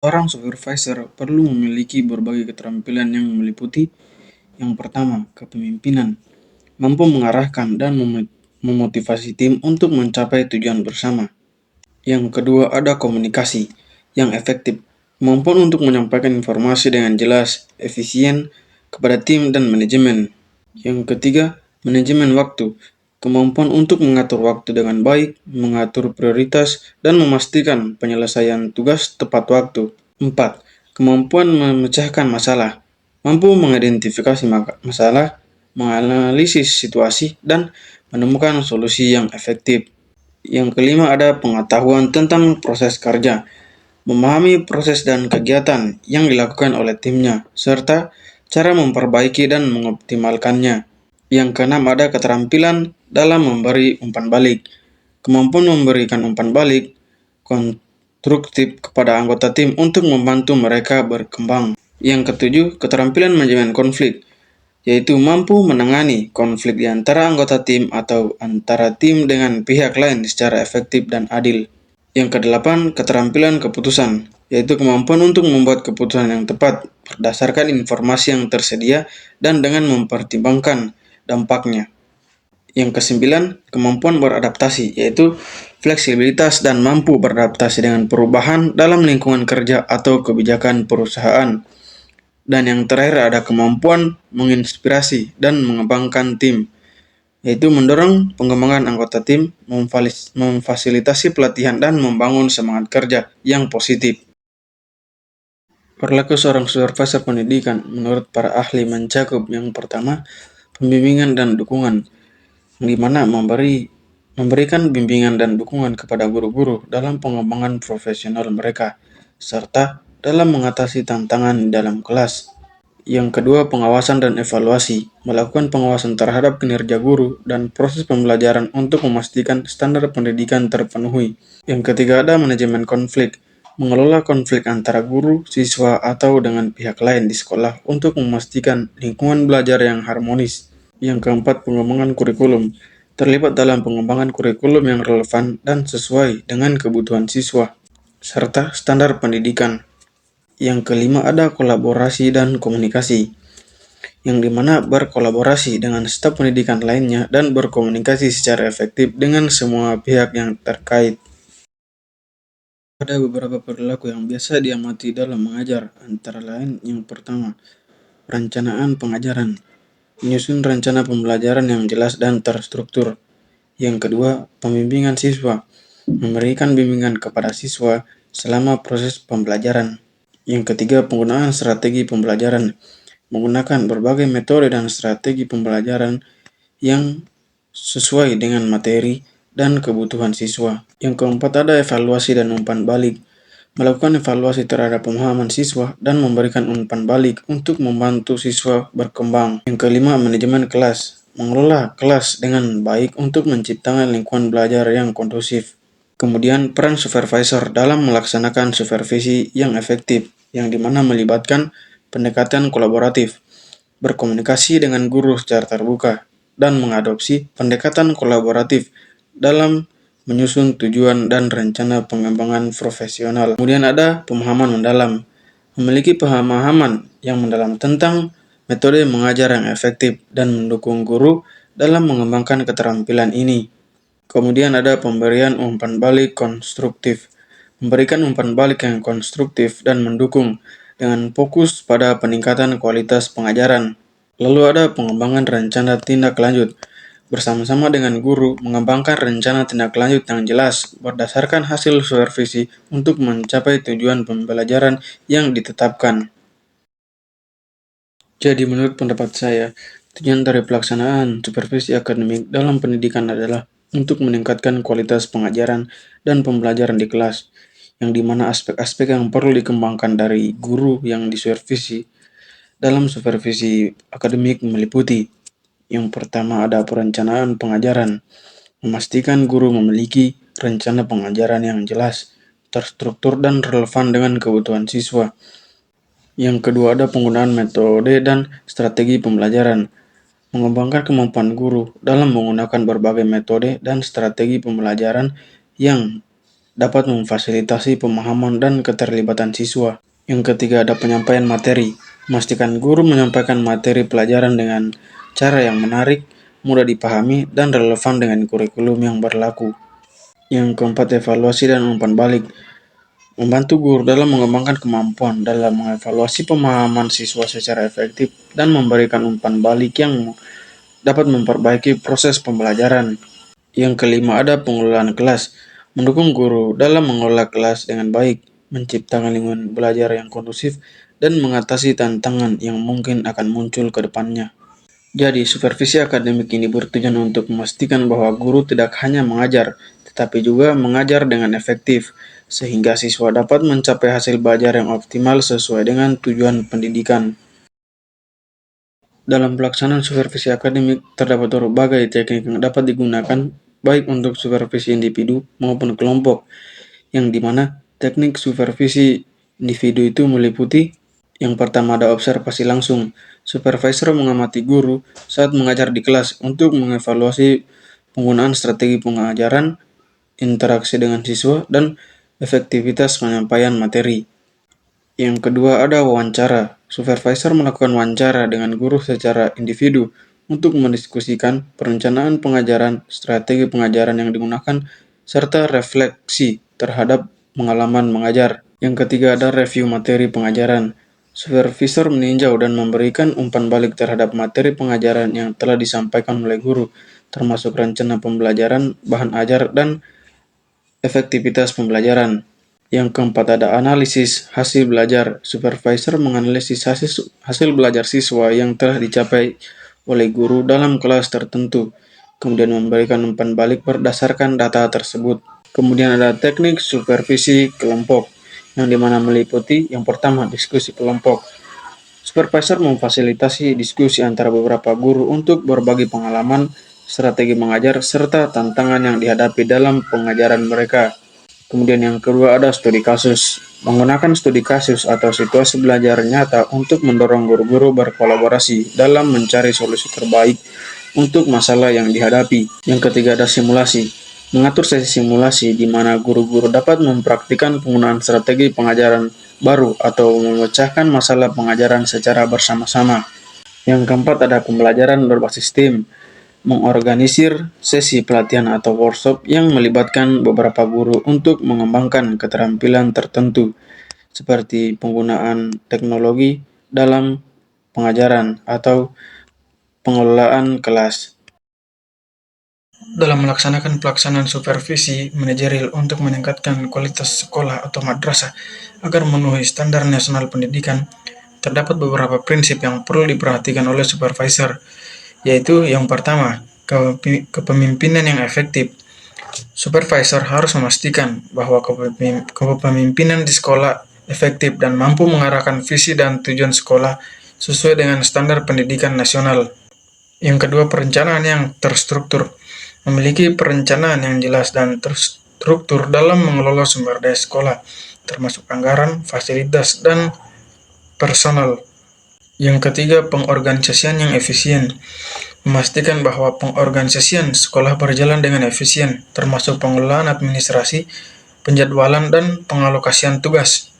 Seorang supervisor perlu memiliki berbagai keterampilan yang meliputi: yang pertama, kepemimpinan, mampu mengarahkan dan memotivasi tim untuk mencapai tujuan bersama. Yang kedua, ada komunikasi yang efektif, kemampuan untuk menyampaikan informasi dengan jelas, efisien kepada tim dan manajemen. Yang ketiga, manajemen waktu, kemampuan untuk mengatur waktu dengan baik, mengatur prioritas, dan memastikan penyelesaian tugas tepat waktu. 4. Kemampuan memecahkan masalah, mampu mengidentifikasi masalah, menganalisis situasi, dan menemukan solusi yang efektif. Yang kelima, ada pengetahuan tentang proses kerja, memahami proses dan kegiatan yang dilakukan oleh timnya, serta cara memperbaiki dan mengoptimalkannya. Yang keenam, ada keterampilan dalam memberi umpan balik, kemampuan memberikan umpan balik konstruktif kepada anggota tim untuk membantu mereka berkembang. Yang ketujuh, keterampilan manajemen konflik, yaitu mampu menangani konflik di antara anggota tim atau antara tim dengan pihak lain secara efektif dan adil. Yang kedelapan, keterampilan keputusan, yaitu kemampuan untuk membuat keputusan yang tepat berdasarkan informasi yang tersedia dan dengan mempertimbangkan dampaknya. Yang kesembilan, kemampuan beradaptasi, yaitu fleksibilitas dan mampu beradaptasi dengan perubahan dalam lingkungan kerja atau kebijakan perusahaan. Dan yang terakhir, ada kemampuan menginspirasi dan mengembangkan tim, yaitu mendorong pengembangan anggota tim, memfasilitasi pelatihan, dan membangun semangat kerja yang positif. Perilaku seorang supervisor pendidikan menurut para ahli mencakup: yang pertama, pembimbingan dan dukungan, di mana memberikan bimbingan dan dukungan kepada guru-guru dalam pengembangan profesional mereka, serta dalam mengatasi tantangan dalam kelas. Yang kedua, pengawasan dan evaluasi, melakukan pengawasan terhadap kinerja guru dan proses pembelajaran untuk memastikan standar pendidikan terpenuhi. Yang ketiga, ada manajemen konflik, mengelola konflik antara guru, siswa, atau dengan pihak lain di sekolah untuk memastikan lingkungan belajar yang harmonis. Yang keempat, pengembangan kurikulum, terlibat dalam pengembangan kurikulum yang relevan dan sesuai dengan kebutuhan siswa, serta standar pendidikan. Yang kelima, ada kolaborasi dan komunikasi, yang dimana berkolaborasi dengan staf pendidikan lainnya dan berkomunikasi secara efektif dengan semua pihak yang terkait. Ada beberapa perilaku yang biasa diamati dalam mengajar, antara lain: yang pertama, perencanaan pengajaran, menyusun rencana pembelajaran yang jelas dan terstruktur. Yang kedua, pembimbingan siswa, memberikan bimbingan kepada siswa selama proses pembelajaran. Yang ketiga, penggunaan strategi pembelajaran, menggunakan berbagai metode dan strategi pembelajaran yang sesuai dengan materi dan kebutuhan siswa. Yang keempat, ada evaluasi dan umpan balik, melakukan evaluasi terhadap pemahaman siswa dan memberikan umpan balik untuk membantu siswa berkembang. Yang kelima, manajemen kelas, mengelola kelas dengan baik untuk menciptakan lingkungan belajar yang kondusif. Kemudian, peran supervisor dalam melaksanakan supervisi yang efektif, yang dimana melibatkan pendekatan kolaboratif, berkomunikasi dengan guru secara terbuka, dan mengadopsi pendekatan kolaboratif dalam menyusun tujuan dan rencana pengembangan profesional. Kemudian ada pemahaman mendalam, memiliki pemahaman yang mendalam tentang metode mengajar yang efektif dan mendukung guru dalam mengembangkan keterampilan ini. Kemudian ada pemberian umpan balik konstruktif, memberikan umpan balik yang konstruktif dan mendukung dengan fokus pada peningkatan kualitas pengajaran. Lalu ada pengembangan rencana tindak lanjut, bersama-sama dengan guru mengembangkan rencana tindak lanjut yang jelas berdasarkan hasil supervisi untuk mencapai tujuan pembelajaran yang ditetapkan. Jadi menurut pendapat saya, tujuan dari pelaksanaan supervisi akademik dalam pendidikan adalah untuk meningkatkan kualitas pengajaran dan pembelajaran di kelas, yang dimana aspek-aspek yang perlu dikembangkan dari guru yang disupervisi dalam supervisi akademik meliputi: yang pertama, ada perencanaan pengajaran, memastikan guru memiliki rencana pengajaran yang jelas, terstruktur, dan relevan dengan kebutuhan siswa. Yang kedua, ada penggunaan metode dan strategi pembelajaran, mengembangkan kemampuan guru dalam menggunakan berbagai metode dan strategi pembelajaran yang dapat memfasilitasi pemahaman dan keterlibatan siswa. Yang ketiga ada penyampaian materi. Memastikan guru menyampaikan materi pelajaran dengan cara yang menarik, mudah dipahami, dan relevan dengan kurikulum yang berlaku. Yang keempat, evaluasi dan umpan balik. Membantu guru dalam mengembangkan kemampuan dalam mengevaluasi pemahaman siswa secara efektif dan memberikan umpan balik yang dapat memperbaiki proses pembelajaran. Yang kelima ada pengelolaan kelas. Mendukung guru dalam mengelola kelas dengan baik, menciptakan lingkungan belajar yang kondusif, dan mengatasi tantangan yang mungkin akan muncul ke depannya. Jadi, supervisi akademik ini bertujuan untuk memastikan bahwa guru tidak hanya mengajar, tetapi juga mengajar dengan efektif, sehingga siswa dapat mencapai hasil belajar yang optimal sesuai dengan tujuan pendidikan. Dalam pelaksanaan supervisi akademik, terdapat berbagai teknik yang dapat digunakan, baik untuk supervisi individu maupun kelompok, yang dimana teknik supervisi individu itu meliputi yang pertama ada observasi langsung. Supervisor mengamati guru saat mengajar di kelas untuk mengevaluasi penggunaan strategi pengajaran, interaksi dengan siswa, dan efektivitas penyampaian materi. Yang kedua ada wawancara. Supervisor melakukan wawancara dengan guru secara individu untuk mendiskusikan perencanaan pengajaran, strategi pengajaran yang digunakan, serta refleksi terhadap pengalaman mengajar. Yang ketiga ada review materi pengajaran. Supervisor meninjau dan memberikan umpan balik terhadap materi pengajaran yang telah disampaikan oleh guru, termasuk rencana pembelajaran, bahan ajar, dan efektivitas pembelajaran. Yang keempat ada analisis hasil belajar. Supervisor menganalisis hasil belajar siswa yang telah dicapai oleh guru dalam kelas tertentu, kemudian memberikan umpan balik berdasarkan data tersebut. Kemudian ada teknik supervisi kelompok, yang dimana meliputi yang pertama diskusi kelompok. Supervisor memfasilitasi diskusi antara beberapa guru untuk berbagi pengalaman, strategi mengajar, serta tantangan yang dihadapi dalam pengajaran mereka. Kemudian yang kedua ada studi kasus. Menggunakan studi kasus atau situasi belajar nyata untuk mendorong guru-guru berkolaborasi dalam mencari solusi terbaik untuk masalah yang dihadapi. Yang ketiga ada simulasi. Mengatur sesi simulasi di mana guru-guru dapat mempraktikkan penggunaan strategi pengajaran baru atau memecahkan masalah pengajaran secara bersama-sama. Yang keempat ada pembelajaran berbasis tim. Mengorganisir sesi pelatihan atau workshop yang melibatkan beberapa guru untuk mengembangkan keterampilan tertentu, seperti penggunaan teknologi dalam pengajaran atau pengelolaan kelas. Dalam melaksanakan pelaksanaan supervisi manajerial untuk meningkatkan kualitas sekolah atau madrasah agar memenuhi standar nasional pendidikan, terdapat beberapa prinsip yang perlu diperhatikan oleh supervisor, yaitu yang pertama, kepemimpinan yang efektif. Supervisor harus memastikan bahwa kepemimpinan di sekolah efektif dan mampu mengarahkan visi dan tujuan sekolah sesuai dengan standar pendidikan nasional. Yang kedua, perencanaan yang terstruktur. Memiliki perencanaan yang jelas dan terstruktur dalam mengelola sumber daya sekolah, termasuk anggaran, fasilitas, dan personal. Yang ketiga, pengorganisasian yang efisien. Memastikan bahwa pengorganisasian sekolah berjalan dengan efisien, termasuk pengelolaan administrasi, penjadwalan, dan pengalokasian tugas.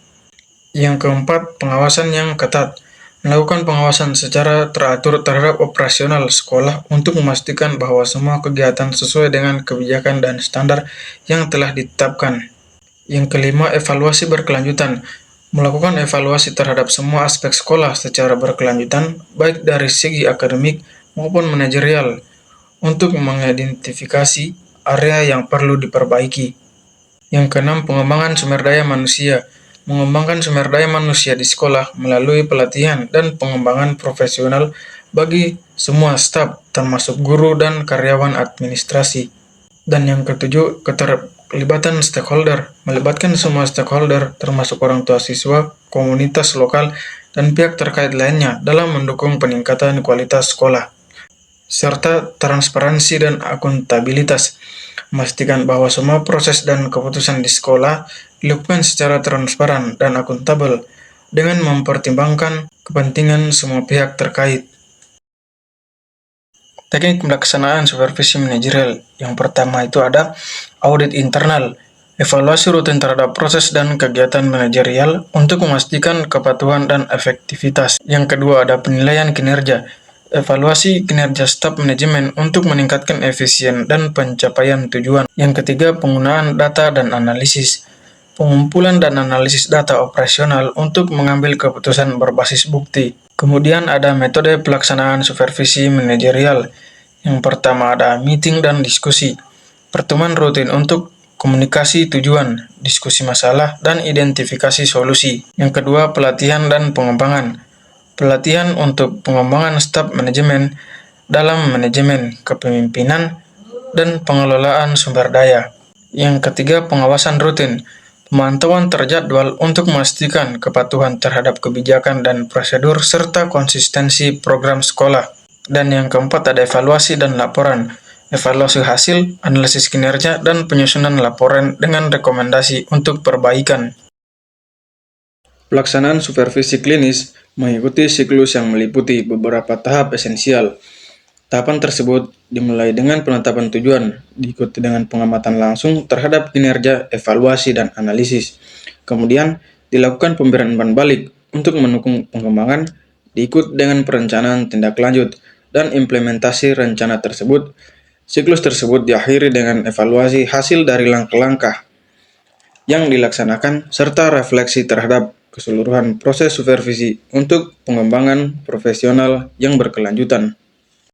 Yang keempat, pengawasan yang ketat. Melakukan pengawasan secara teratur terhadap operasional sekolah untuk memastikan bahwa semua kegiatan sesuai dengan kebijakan dan standar yang telah ditetapkan. Yang kelima, evaluasi berkelanjutan. Melakukan evaluasi terhadap semua aspek sekolah secara berkelanjutan, baik dari segi akademik maupun manajerial, untuk mengidentifikasi area yang perlu diperbaiki. Yang keenam, pengembangan sumber daya manusia. Mengembangkan sumber daya manusia di sekolah melalui pelatihan dan pengembangan profesional bagi semua staf, termasuk guru dan karyawan administrasi. Dan yang ketujuh, keterlibatan stakeholder. Melibatkan semua stakeholder, termasuk orang tua siswa, komunitas lokal, dan pihak terkait lainnya dalam mendukung peningkatan kualitas sekolah. Serta transparansi dan akuntabilitas. Memastikan bahwa semua proses dan keputusan di sekolah dilakukan secara transparan dan akuntabel dengan mempertimbangkan kepentingan semua pihak terkait. Teknik pelaksanaan supervisi manajerial. Yang pertama itu ada audit internal. Evaluasi rutin terhadap proses dan kegiatan manajerial untuk memastikan kepatuhan dan efektivitas. Yang kedua, ada penilaian kinerja. Evaluasi kinerja staf manajemen untuk meningkatkan efisien dan pencapaian tujuan. Yang ketiga, penggunaan data dan analisis. Pengumpulan dan analisis data operasional untuk mengambil keputusan berbasis bukti. Kemudian ada metode pelaksanaan supervisi manajerial. Yang pertama ada meeting dan diskusi. Pertemuan rutin untuk komunikasi tujuan, diskusi masalah, dan identifikasi solusi. Yang kedua, pelatihan dan pengembangan. Pelatihan untuk pengembangan staf manajemen dalam manajemen, kepemimpinan, dan pengelolaan sumber daya. Yang ketiga, pengawasan rutin. Pemantauan terjadwal untuk memastikan kepatuhan terhadap kebijakan dan prosedur serta konsistensi program sekolah. Dan yang keempat ada evaluasi dan laporan. Evaluasi hasil, analisis kinerja, dan penyusunan laporan dengan rekomendasi untuk perbaikan. Pelaksanaan supervisi klinis mengikuti siklus yang meliputi beberapa tahap esensial. Tahapan tersebut dimulai dengan penetapan tujuan, diikuti dengan pengamatan langsung terhadap kinerja, evaluasi, dan analisis. Kemudian, dilakukan pemberian umpan balik untuk mendukung pengembangan, diikuti dengan perencanaan tindak lanjut, dan implementasi rencana tersebut. Siklus tersebut diakhiri dengan evaluasi hasil dari langkah-langkah yang dilaksanakan serta refleksi terhadap keseluruhan proses supervisi untuk pengembangan profesional yang berkelanjutan.